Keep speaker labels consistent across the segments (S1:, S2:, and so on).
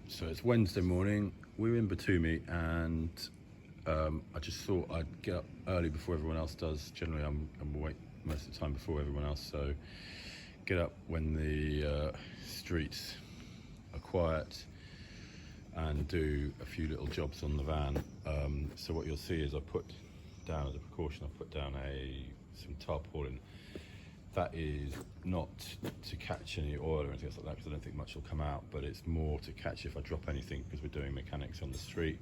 S1: So it's Wednesday morning, we're in Batumi, and I just thought I'd get up early before everyone else does. Generally I'm awake most of the time before everyone else, so get up when the streets are quiet and do a few little jobs on the van. So what you'll see is I put down, as a precaution, I put down some tarpaulin. That is not to catch any oil or anything like that, because I don't think much will come out, but it's more to catch if I drop anything, because we're doing mechanics on the street.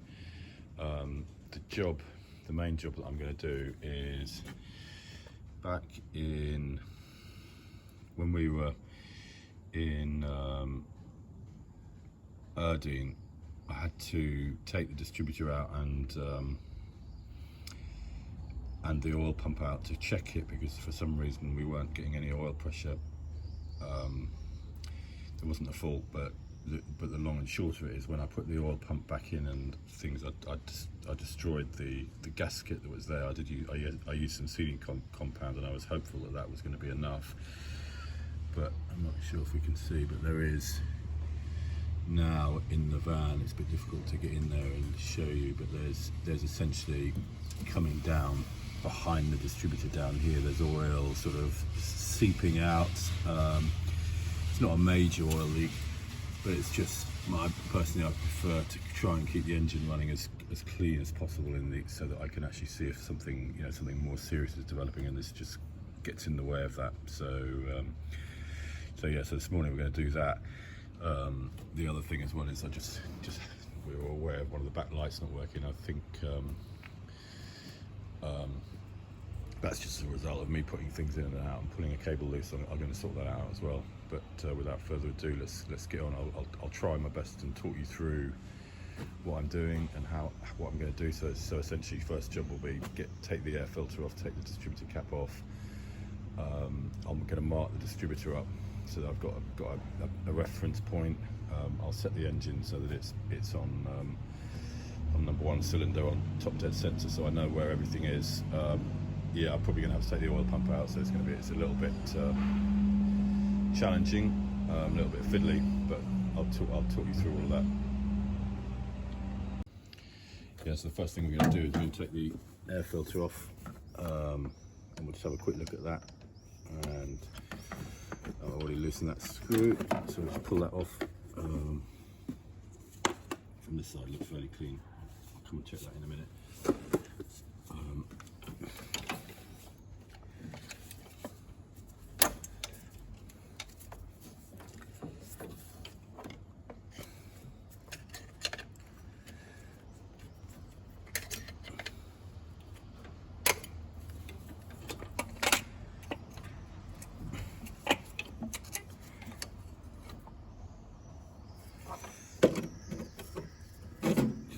S1: The main job that I'm going to do is, back in when we were in Erding, I had to take the distributor out and the oil pump out to check it, because for some reason we weren't getting any oil pressure. There wasn't a fault, but the long and short of it is, when I put the oil pump back in and things, I destroyed the gasket that was there. I used some sealing compound, and I was hopeful that that was going to be enough, but I'm not sure if we can see, but there is now in the van. It's a bit difficult to get in there and show you, but there's essentially coming down behind the distributor down here, there's oil sort of seeping out. It's not a major oil leak, but it's just, personally I prefer to try and keep the engine running as clean as possible so that I can actually see if something more serious is developing, and this just gets in the way of that. So so this morning we're going to do that. The other thing as well is, we were aware of one of the back lights not working. I think that's just a result of me putting things in and out and pulling a cable loose. I'm going to sort that out as well. But without further ado, let's get on. I'll try my best and talk you through what I'm doing and what I'm going to do. So essentially, first job will be take the air filter off, take the distributor cap off. I'm going to mark the distributor up so that I've got a reference point. I'll set the engine so that it's on number one cylinder on top dead center, so I know where everything is. Yeah, I'm probably going to have to take the oil pump out, so it's a little bit challenging, a little bit fiddly, but I'll talk you through all of that. Yeah, so the first thing we're going to do is we're going to take the air filter off, and we'll just have a quick look at that. And I've already loosened that screw, so we'll just pull that off. From this side, it looks fairly clean. I'll come and check that in a minute.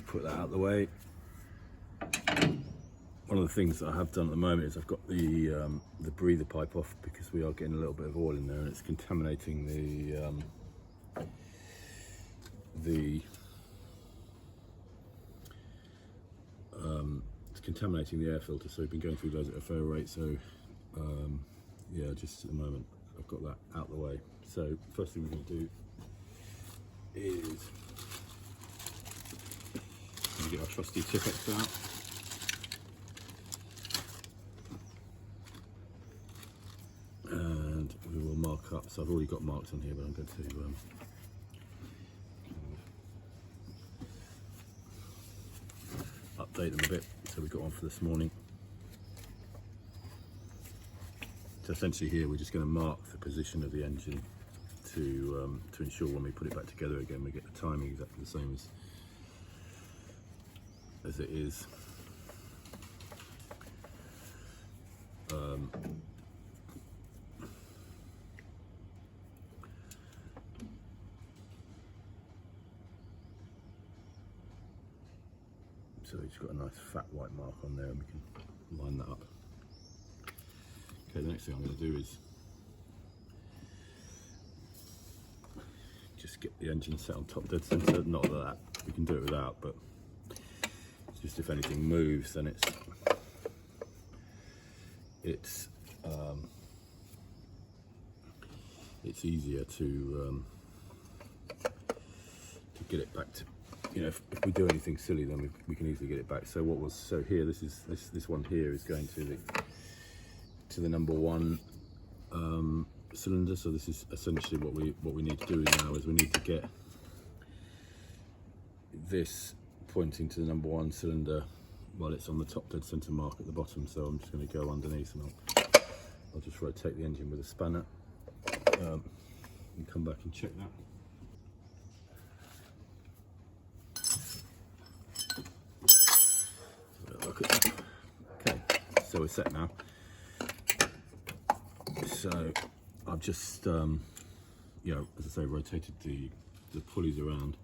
S1: Put that out of the way. One of the things that I have done at the moment is I've got the breather pipe off, because we are getting a little bit of oil in there and it's contaminating the air filter. So we've been going through those at a fair rate. So yeah, just at the moment I've got that out of the way. So first thing we're going to do is get our trusty Tipex out. And we will mark up. So I've already got marks on here, but I'm going to update them a bit. So we got one for this morning. So essentially here we're just going to mark the position of the engine to ensure when we put it back together again we get the timing exactly the same as it is. So it's got a nice fat white mark on there, and we can line that up. Okay, the next thing I'm going to do is just get the engine set on top dead center. Not that we can do it without, but just if anything moves, then it's easier to get it back to, you know, if we do anything silly, then we can easily get it back. So here, this one here is going to the number 1 cylinder. So this is essentially what we need to do now is we need to get this pointing to the number 1 cylinder while it's on the top dead center mark at the bottom. So I'm just going to go underneath and I'll just rotate the engine with a spanner and come back and check that. Okay, so we're set now. So I've just, you know, as I say, rotated the pulleys around,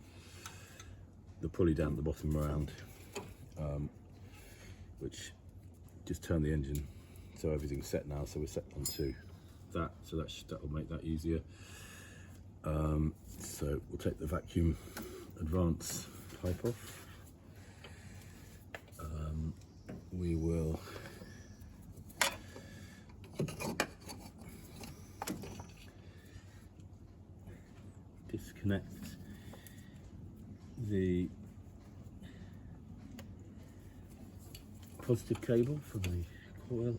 S1: the pulley down at the bottom around, which just turned the engine. So everything's set now. So we're set onto that. So that'll make that easier. So we'll take the vacuum advance pipe off. We will disconnect the positive cable from the coil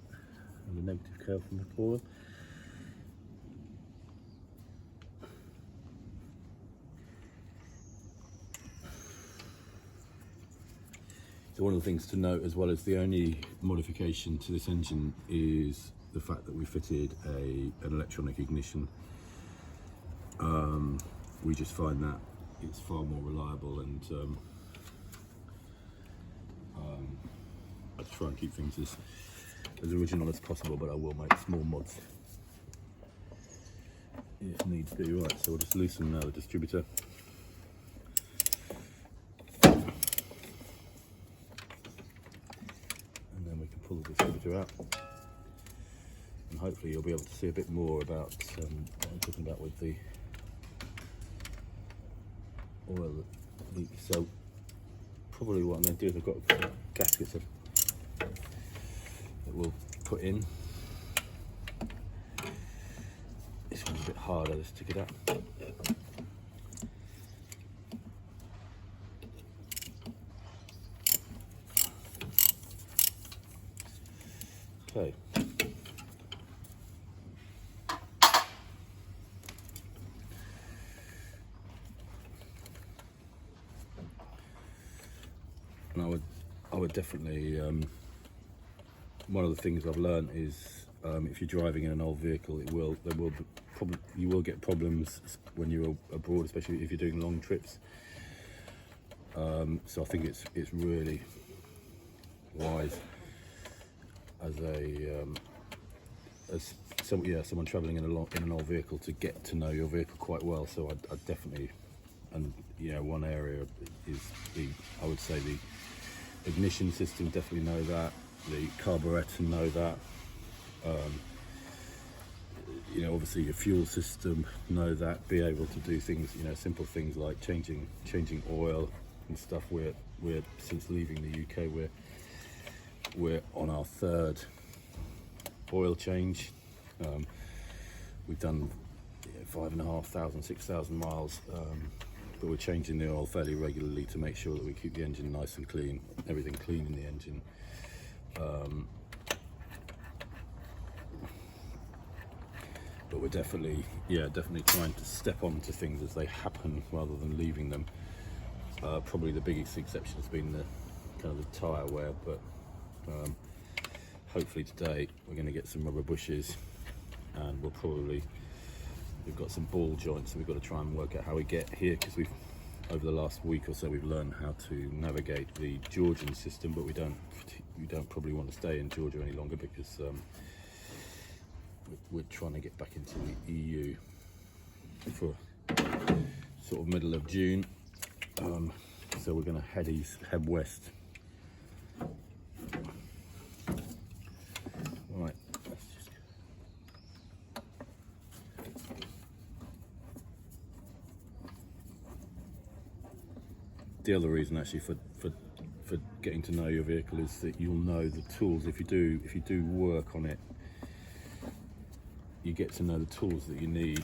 S1: and the negative cable from the coil. So one of the things to note as well is the only modification to this engine is the fact that we fitted an electronic ignition. We just find that it's far more reliable, and I try and keep things as original as possible, but I will make small mods if needs be. Right, so we'll just loosen the distributor. Pull the distributor out, and hopefully you'll be able to see a bit more about what I'm talking about with the oil leak. So probably what I'm going to do is I've got gaskets that we'll put in. This one's a bit harder, let's stick it out. Okay. And I would definitely, one of the things I've learned is if you're driving in an old vehicle, you will get problems when you're abroad, especially if you're doing long trips. So I think it's really wise as someone travelling in an old vehicle to get to know your vehicle quite well. So I definitely, and one area is I would say the ignition system, definitely know that, the carburetor, know that, obviously your fuel system, know that, be able to do things, simple things like changing oil and stuff. We're since leaving the UK, we're on our 3rd oil change. We've done 5,500, 6,000 miles, but we're changing the oil fairly regularly to make sure that we keep the engine nice and clean, everything clean in the engine. But we're definitely trying to step onto things as they happen rather than leaving them. Probably the biggest exception has been the kind of the tyre wear, but hopefully today we're going to get some rubber bushes, and we've got some ball joints, so we've got to try and work out how we get here, because over the last week or so we've learned how to navigate the Georgian system, but we don't probably want to stay in Georgia any longer, because we're trying to get back into the EU for sort of middle of June. So we're going to head west. Right, let's just the other reason actually for getting to know your vehicle is that you'll know the tools. If you do work on it, you get to know the tools that you need.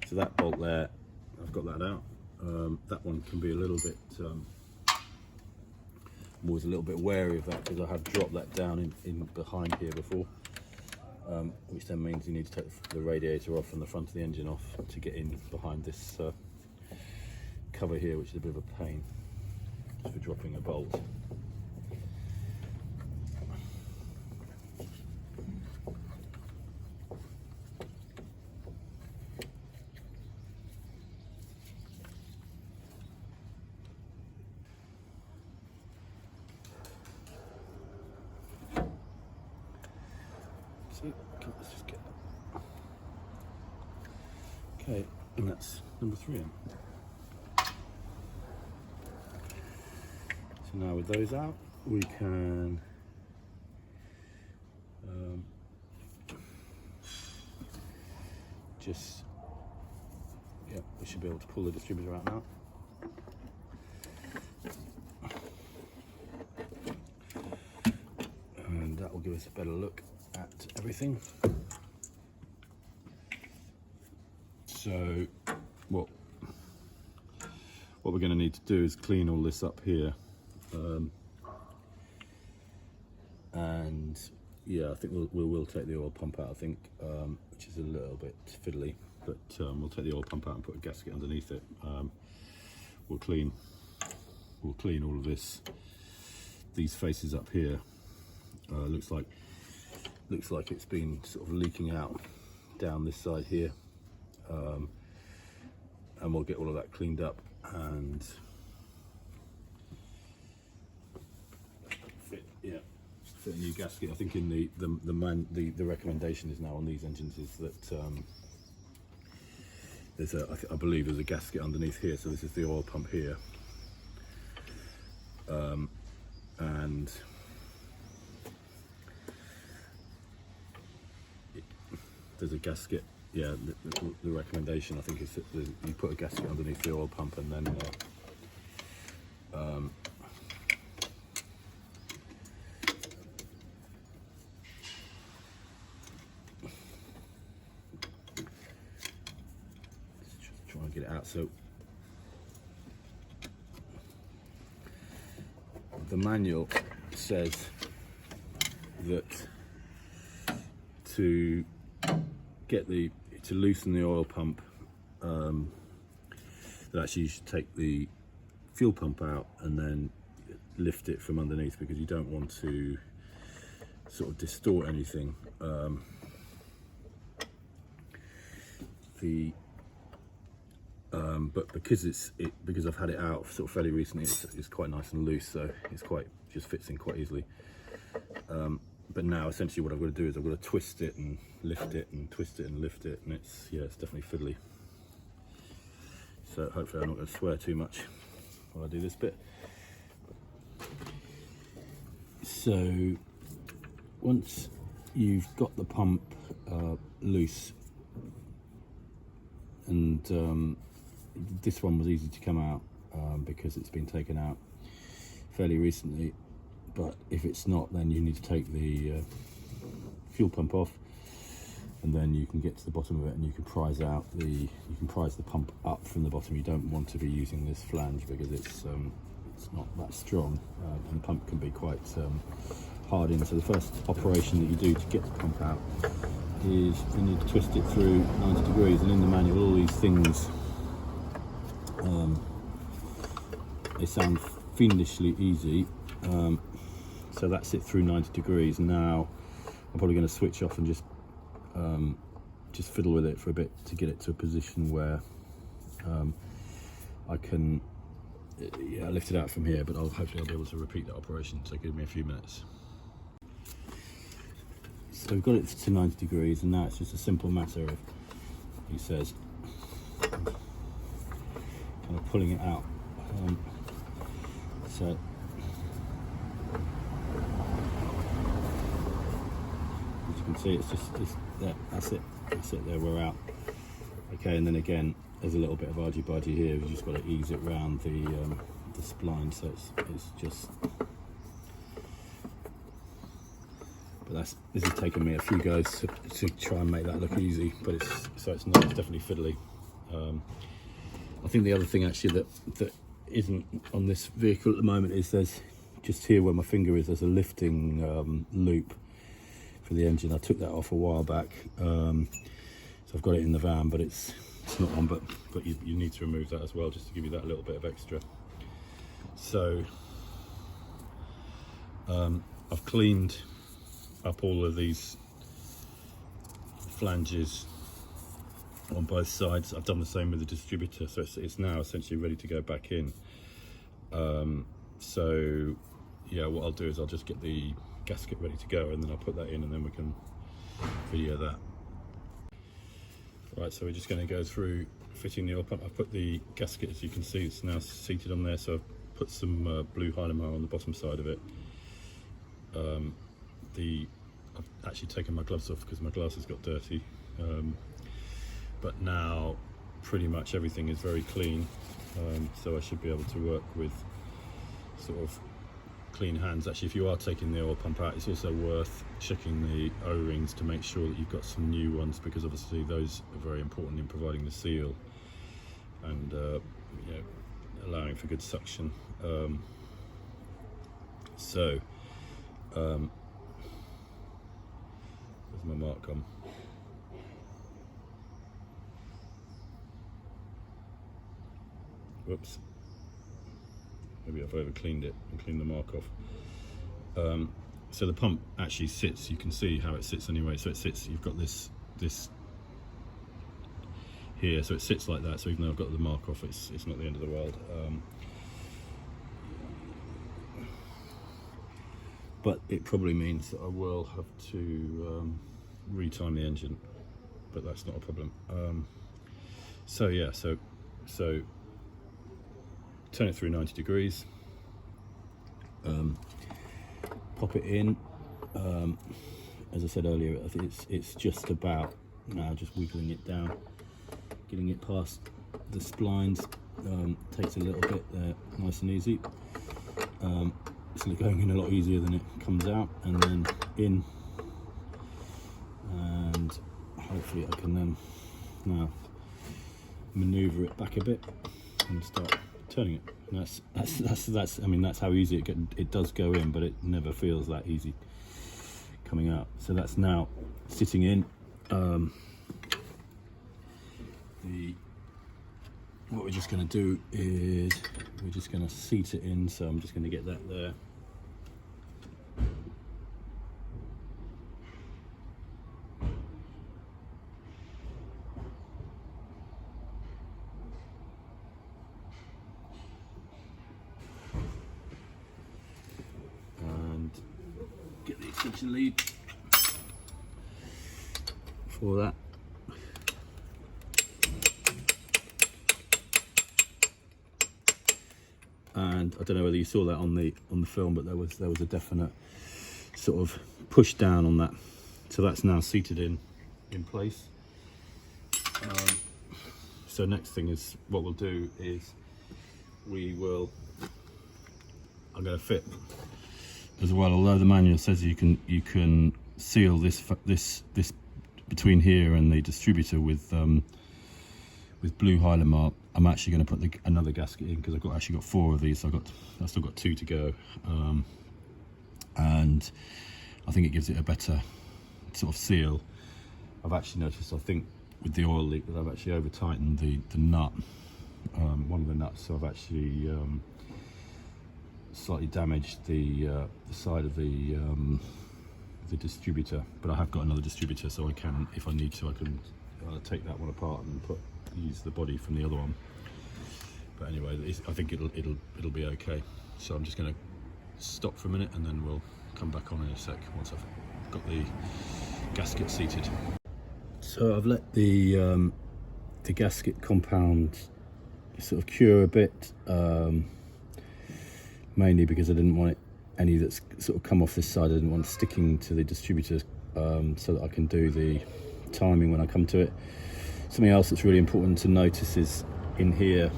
S1: So that bolt there, I've got that out. That one can be a little bit, I'm always a little bit wary of that because I have dropped that down in behind here before, which then means you need to take the radiator off and the front of the engine off to get in behind this cover here, which is a bit of a pain just for dropping a bolt. So let's just get that. Okay, and that's number 3 in. So now with those out, we can we should be able to pull the distributor out now. And that will give us a better look at everything. So what we're going to need to do is clean all this up here, and yeah, I think we'll take the oil pump out, I think, which is a little bit fiddly, but we'll take the oil pump out and put a gasket underneath it. We'll clean all of these faces up here. Looks like it's been sort of leaking out down this side here, and we'll get all of that cleaned up and fit a new gasket. I think in the recommendation is now on these engines is that I believe there's a gasket underneath here. So this is the oil pump here, and there's a gasket. Yeah, the recommendation I think is that you put a gasket underneath the oil pump, and then just try and get it out. So the manual says that to loosen the oil pump, that actually you should take the fuel pump out and then lift it from underneath, because you don't want to sort of distort anything. But because I've had it out sort of fairly recently, it's quite nice and loose, so just fits in quite easily. But now essentially what I've got to do is I've got to twist it and lift it and twist it and lift it, and it's definitely fiddly. So hopefully I'm not going to swear too much while I do this bit. So once you've got the pump loose, and this one was easy to come out because it's been taken out fairly recently. But if it's not, then you need to take the fuel pump off, and then you can get to the bottom of it and you can prise the pump up from the bottom. You don't want to be using this flange because it's not that strong, and the pump can be quite hard in. So the first operation that you do to get the pump out is you need to twist it through 90 degrees, and in the manual all these things, they sound fiendishly easy. So that's it through 90 degrees. Now I'm probably going to switch off and just fiddle with it for a bit to get it to a position where I can lift it out from here, but hopefully I'll be able to repeat that operation, so give me a few minutes. So we've got it to 90 degrees, and now it's just a simple matter of, he says, kind of pulling it out. So as you can see, it's there. That's it. There, we're out. Okay, and then again, there's a little bit of argy-bargy here. We've just got to ease it round the spline, so it's just. But this has taken me a few goes to try and make that look easy, but it's definitely fiddly. I think the other thing actually that isn't on this vehicle at the moment is there's just here where my finger is, there's a lifting loop for the engine. I took that off a while back, so I've got it in the van, but it's not on, but you need to remove that as well, just to give you that little bit of extra. So I've cleaned up all of these flanges on both sides. I've done the same with the distributor, so it's now essentially ready to go back in. So yeah, what I'll do is I'll just get the gasket ready to go, and then I'll put that in, and then we can video that. Right, so we're just going to go through fitting the oil pump. I've put the gasket, as you can see, it's now seated on there, so I've put some blue Hylamar on the bottom side of it. I've actually taken my gloves off because my glasses got dirty, but now pretty much everything is very clean, so I should be able to work with sort of clean hands. Actually, if you are taking the oil pump out, it's also worth checking the O-rings to make sure that you've got some new ones, because obviously those are very important in providing the seal and you know, allowing for good suction. There's my mark on. Whoops. Maybe I've over cleaned it and cleaned the mark off. So the pump actually sits, you can see how it sits anyway, so it sits, you've got this here, so it sits like that, so even though I've got the mark off, it's not the end of the world. But it probably means that I will have to retime the engine, but that's not a problem. So yeah, so turn it through 90 degrees, pop it in. As I said earlier, I think it's just about now just wiggling it down, getting it past the splines. Takes a little bit there, nice and easy. It's going in a lot easier than it comes out, and then in, and hopefully I can then now maneuver it back a bit and start turning it. And that's I mean, that's how easy it does go in, but it never feels that easy coming out. So that's now sitting in. What we're just going to do is we're just going to seat it in, so I'm just going to get that there. And get the extension lead for that. And I don't know whether you saw that on the film, but there was a definite sort of push down on that. So that's now seated in place. So next thing is, what we'll do is I'm going to fit as well. Although the manual says you can seal this between here and the distributor with blue Hylamar, I'm actually going to put another gasket in, because I've actually got 4 of these. So I've still got 2 to go, and I think it gives it a better sort of seal. I've actually noticed, I think, with the oil leak, that I've actually over tightened the nut, one of the nuts. So I've actually slightly damaged the side of the distributor. But I have got another distributor, so I can, if I need to, I can take that one apart and use the body from the other one. But anyway, I think it'll be okay. So I'm just going to stop for a minute, and then we'll come back on in a sec once I've got the gasket seated. So I've let the gasket compound sort of cure a bit, mainly because I didn't want any that's sort of come off this side. I didn't want sticking to the distributor, so that I can do the timing when I come to it. Something else that's really important to notice is in here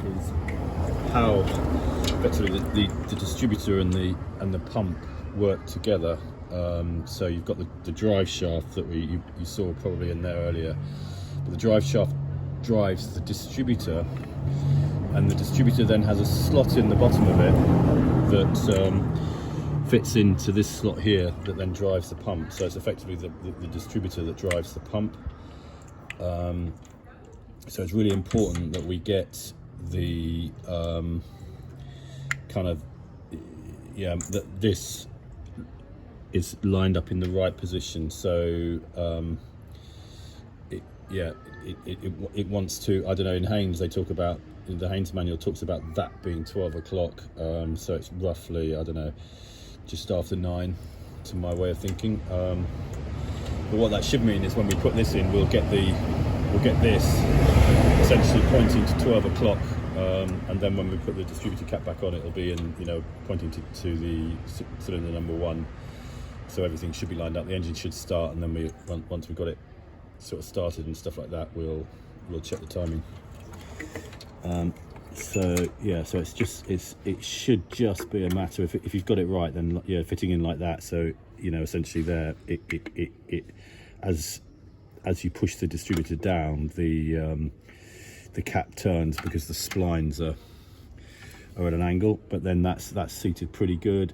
S1: is how better the distributor and the pump work together. So you've got the drive shaft that you saw probably in there earlier, but the drive shaft drives the distributor, and the distributor then has a slot in the bottom of it that fits into this slot here that then drives the pump. So it's effectively the distributor that drives the pump. So it's really important that we get the that this is lined up in the right position. So it wants to, I don't know, in Haynes they talk about, the Haynes manual talks about that being 12 o'clock, so it's roughly, I don't know, just after 9 to my way of thinking. But what that should mean is when we put this in, we'll get this essentially pointing to 12 o'clock, and then when we put the distributor cap back on, it'll be in, pointing to the cylinder number 1. So everything should be lined up. The engine should start, and then once we've got it sort of started and stuff like that, we'll check the timing. So it should just be a matter of, if you've got it right, then fitting in like that. So essentially there, it as you push the distributor down, the cap turns because the splines are at an angle. But then that's seated pretty good.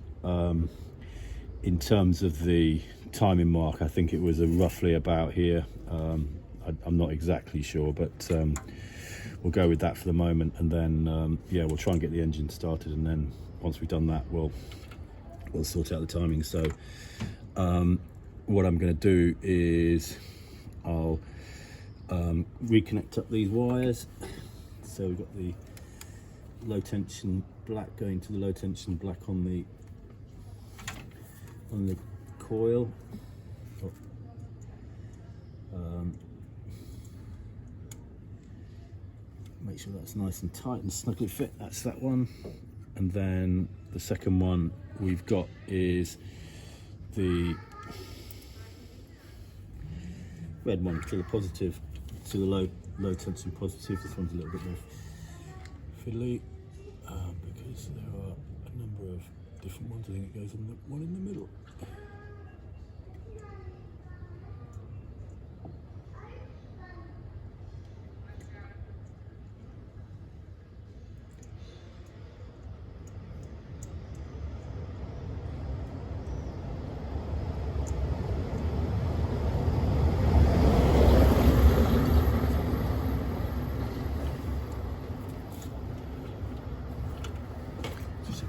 S1: In terms of the timing mark, I think it was roughly about here. I'm not exactly sure, but we'll go with that for the moment, and then we'll try and get the engine started, and then once we've done that, we'll sort out the timing. So what I'm going to do is I'll reconnect up these wires. So we've got the low tension black going to the low tension black on the coil. Make sure that's nice and tight and snugly fit. That's that one. And then the second one we've got is the red one to the positive, to the low tension positive. This one's a little bit more fiddly because there are a number of different ones. I think it goes on the one in the middle.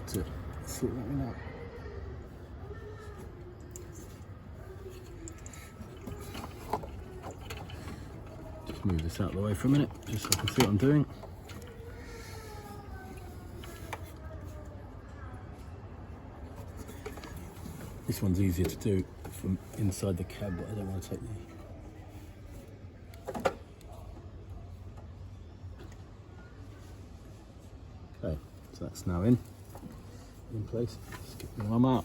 S1: To sort that one out. Just move this out of the way for a minute, just so I can see what I'm doing. This one's easier to do from inside the cab, but I don't want to take the... Okay, so that's now in place. Let's get the arm out.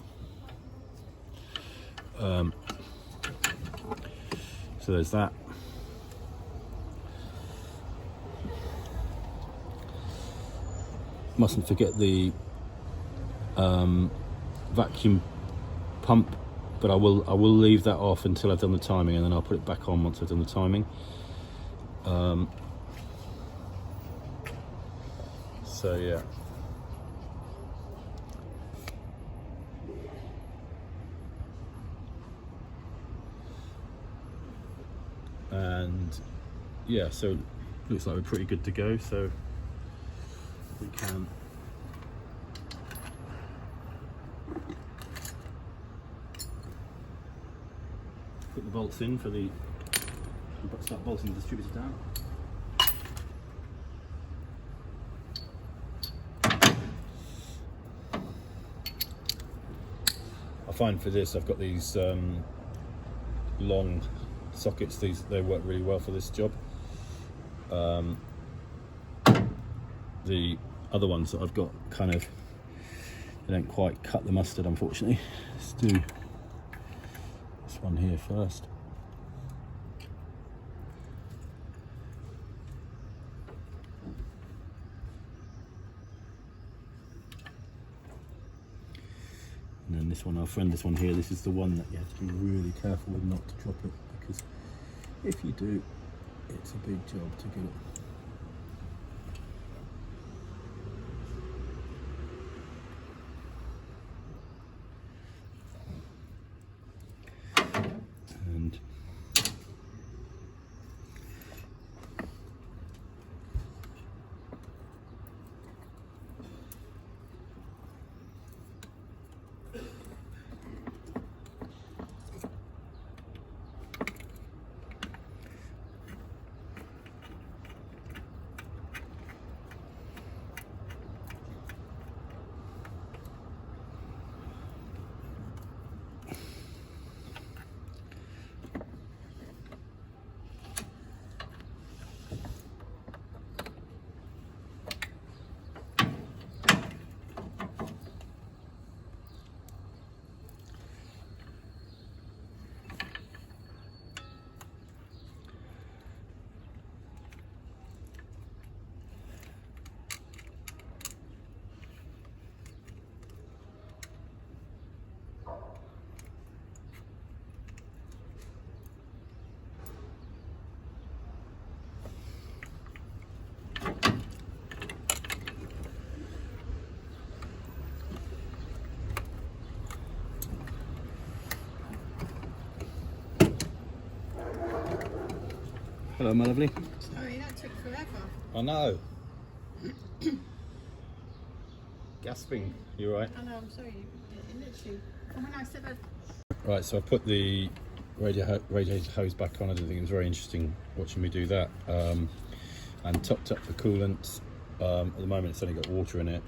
S1: So there's that. Mustn't forget the vacuum pump, but I will leave that off until I've done the timing, and then I'll put it back on once I've done the timing. So yeah. And yeah, so looks like we're pretty good to go. So we can put the bolts in for the, start bolting the distributor down. I find for this I've got these long sockets. They work really well for this job. The other ones that I've got they don't quite cut the mustard, unfortunately. Let's do this one here first. And then this one, our friend, this one here, this is the one that you have to be really careful with not to drop it, because if you do, it's a big job to get it. And hello, my lovely.
S2: Sorry, that took forever.
S1: I know. Gasping. You right?
S2: I know, I'm sorry. It literally, when I said that.
S1: Right, so I put the radiator hose back on. I didn't think it was very interesting watching me do that. And topped up the coolant. At the moment, it's only got water in it.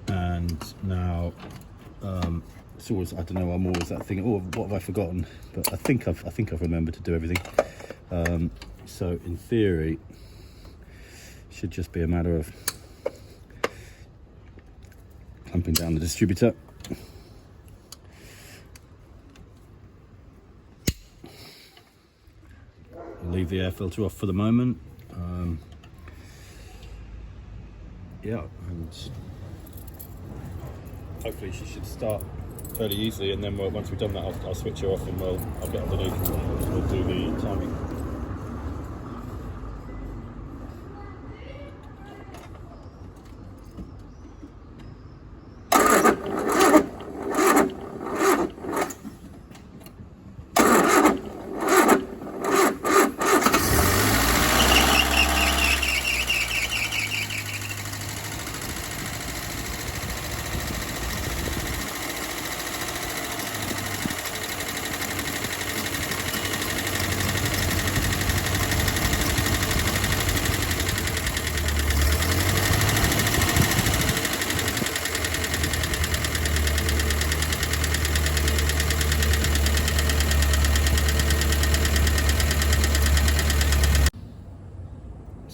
S1: And now, it's always, I don't know, I'm always that thing. Oh, what have I forgotten? But I think I've remembered to do everything. So in theory, it should just be a matter of clamping down the distributor. Leave the air filter off for the moment. Yeah, and hopefully she should start fairly easily, and then once we've done that, I'll switch her off and I'll get underneath and we'll do the timing.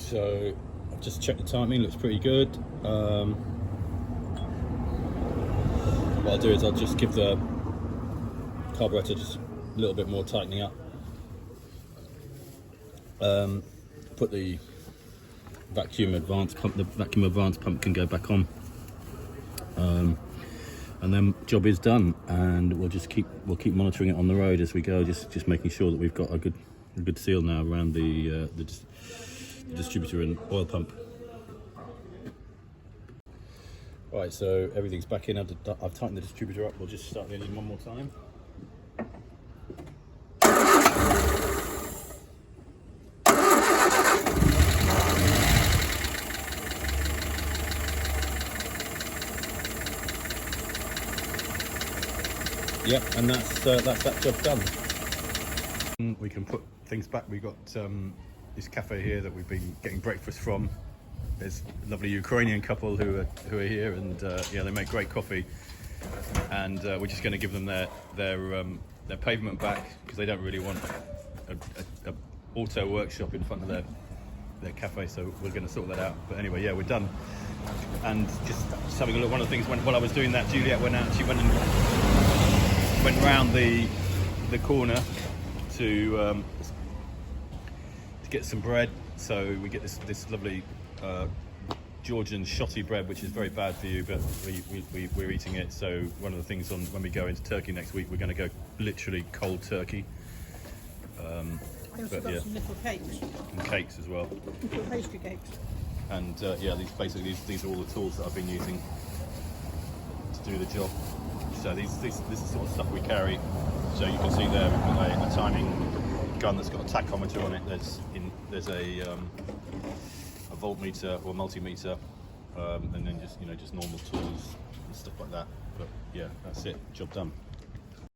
S1: So I've just checked the timing, looks pretty good. What I'll do is I'll just give the carburetor just a little bit more tightening up. Put the vacuum advance pump, can go back on. And then job is done, and we'll keep monitoring it on the road as we go, just making sure that we've got a good seal now around the distributor and oil pump. Right, so everything's back in. I've tightened the distributor up. We'll just start the engine one more time. Yep, and that's that job done. We can put things back. We've got this cafe here that we've been getting breakfast from. There's a lovely Ukrainian couple who are here, and yeah, they make great coffee. And we're just going to give them their pavement back, because they don't really want a auto workshop in front of their cafe. So we're going to sort that out. But anyway, yeah, we're done. And just having a look. One of the things while I was doing that, Juliet went out. She went round the corner to get some bread. So we get this lovely Georgian shotty bread, which is very bad for you, but we're eating it. So one of the things when we go into Turkey next week, we're going to go literally cold turkey.
S2: We also
S1: But,
S2: got
S1: yeah.
S2: some little cakes,
S1: And cakes as well.
S2: little pastry cakes.
S1: And yeah, these are all the tools that I've been using to do the job. So this is the sort of stuff we carry. So you can see there we've got a timing gun that's got a tachometer on it. There's a voltmeter or multimeter, and then just normal tools and stuff like that. But yeah, that's it. Job done.